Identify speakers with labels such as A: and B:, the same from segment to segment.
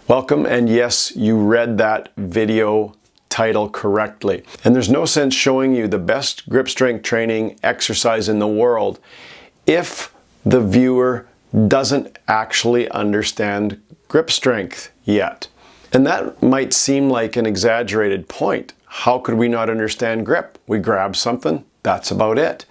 A: Welcome, and yes, you read that video title correctly. And there's no sense showing you the best grip strength training exercise in the world if the viewer doesn't actually understand grip strength yet. And that might seem like an exaggerated point. How could we not understand grip? We grab something, that's about it.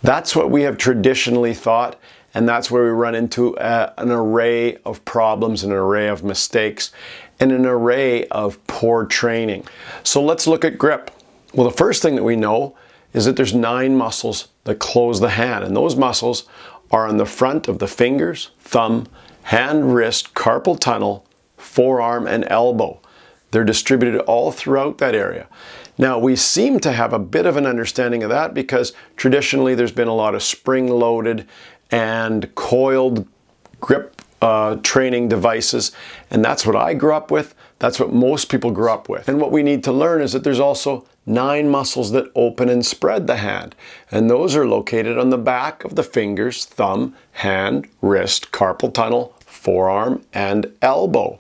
A: That's what we have traditionally thought, and that's where we run into an array of problems, an array of mistakes, and an array of poor training. So let's look at grip. Well, the first thing that we know is that there's 9 muscles that close the hand, and those muscles are on the front of the fingers, thumb, hand, wrist, carpal tunnel, forearm, and elbow. They're distributed all throughout that area. Now, we seem to have a bit of an understanding of that because traditionally there's been a lot of spring-loaded and coiled grip training devices, and that's what I grew up with. That's what most people grew up with. And what we need to learn is that there's also 9 muscles that open and spread the hand, and those are located on the back of the fingers, thumb, hand, wrist, carpal tunnel, forearm, and elbow.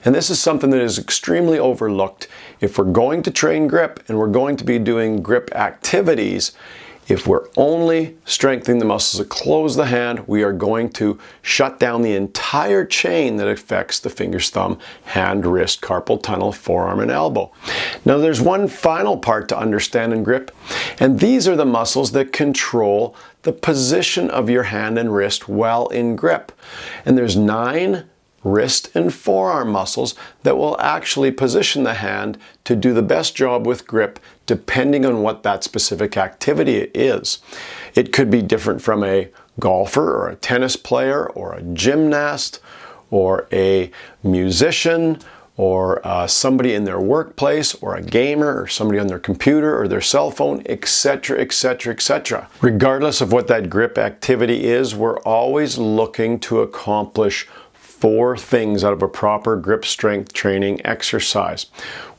A: And this is something that is extremely overlooked. If we're going to train grip and we're going to be doing grip activities, if we're only strengthening the muscles that close the hand, we are going to shut down the entire chain that affects the fingers, thumb, hand, wrist, carpal tunnel, forearm, and elbow. Now, there's one final part to understand in grip, and these are the muscles that control the position of your hand and wrist while in grip. And there's 9 wrist and forearm muscles that will actually position the hand to do the best job with grip depending on what that specific activity is. It could be different from a golfer or a tennis player or a gymnast or a musician or somebody in their workplace or a gamer or somebody on their computer or their cell phone, etc., etc., etc. Regardless of what that grip activity is, we're always looking to accomplish 4 things out of a proper grip strength training exercise.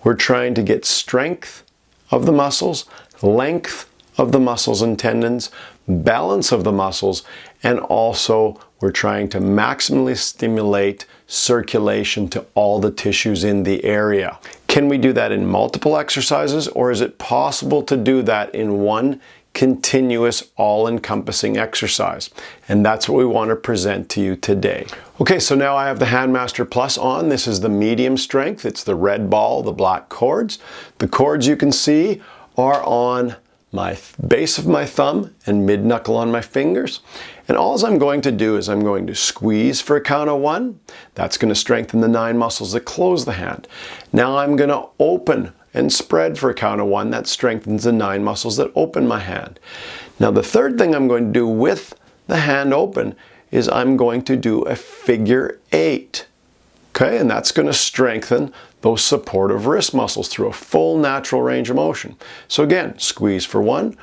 A: We're trying to get strength of the muscles, length of the muscles and tendons, balance of the muscles, and also we're trying to maximally stimulate circulation to all the tissues in the area. Can we do that in multiple exercises, or is it possible to do that in one continuous, all-encompassing exercise? And that's what we want to present to you today. Okay, so now I have the Handmaster Plus on. This is the medium strength. It's the red ball, the black cords. The cords you can see are on my base of my thumb and mid knuckle on my fingers. And all I'm going to do is I'm going to squeeze for a count of 1. That's going to strengthen the 9 muscles that close the hand. Now I'm going to open and spread for a count of 1. That strengthens the 9 muscles that open my hand. Now the third thing I'm going to do with the hand open is I'm going to do a figure 8. Okay, and that's going to strengthen those supportive wrist muscles through a full natural range of motion. So again, squeeze for 1,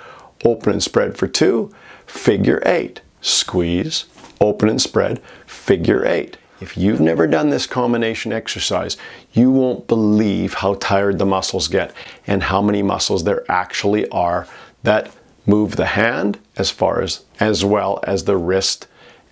A: open and spread for 2, figure 8. Squeeze, open and spread, figure 8. If you've never done this combination exercise, you won't believe how tired the muscles get and how many muscles there actually are that move the hand as well as the wrist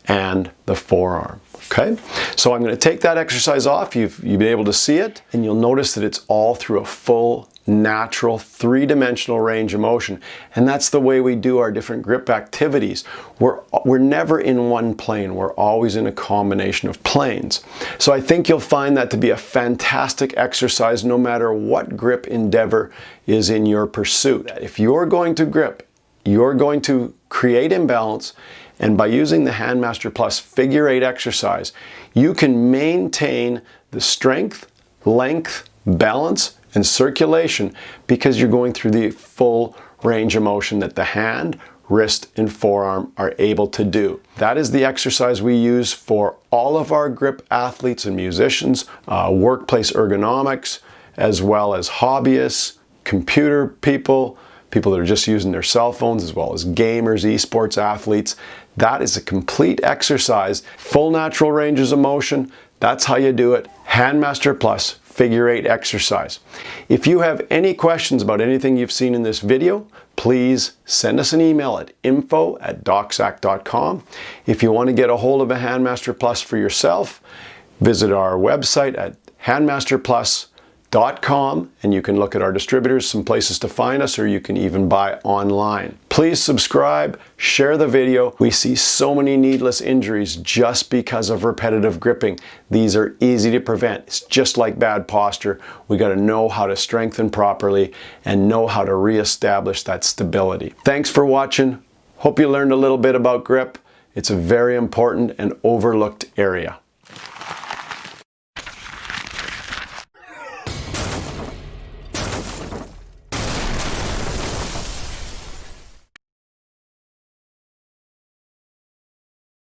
A: and the forearm. Okay, so I'm going to take that exercise off. You've been able to see it, and you'll notice that it's all through a full, natural, 3-dimensional range of motion. And that's the way we do our different grip activities. We're never in one plane. We're always in a combination of planes. So I think you'll find that to be a fantastic exercise no matter what grip endeavor is in your pursuit. If you're going to grip, you're going to create imbalance, and by using the Handmaster Plus Figure 8 exercise, you can maintain the strength, length, balance, and circulation because you're going through the full range of motion that the hand, wrist, and forearm are able to do. That is the exercise we use for all of our grip athletes and musicians, workplace ergonomics, as well as hobbyists, computer people that are just using their cell phones, as well as gamers, esports athletes. That is a complete exercise, full natural ranges of motion. That's how you do it. Handmaster Plus Figure 8 exercise. If you have any questions about anything you've seen in this video, please send us an email at info@docsac.com. If you want to get a hold of a Handmaster Plus for yourself, Visit our website at handmasterplus.com and you can look at our distributors, some places to find us, or you can even buy online. Please subscribe, share the video. We see so many needless injuries just because of repetitive gripping. These are easy to prevent. It's just like bad posture. We got to know how to strengthen properly and know how to reestablish that stability. Thanks for watching. Hope you learned a little bit about grip. It's a very important and overlooked area.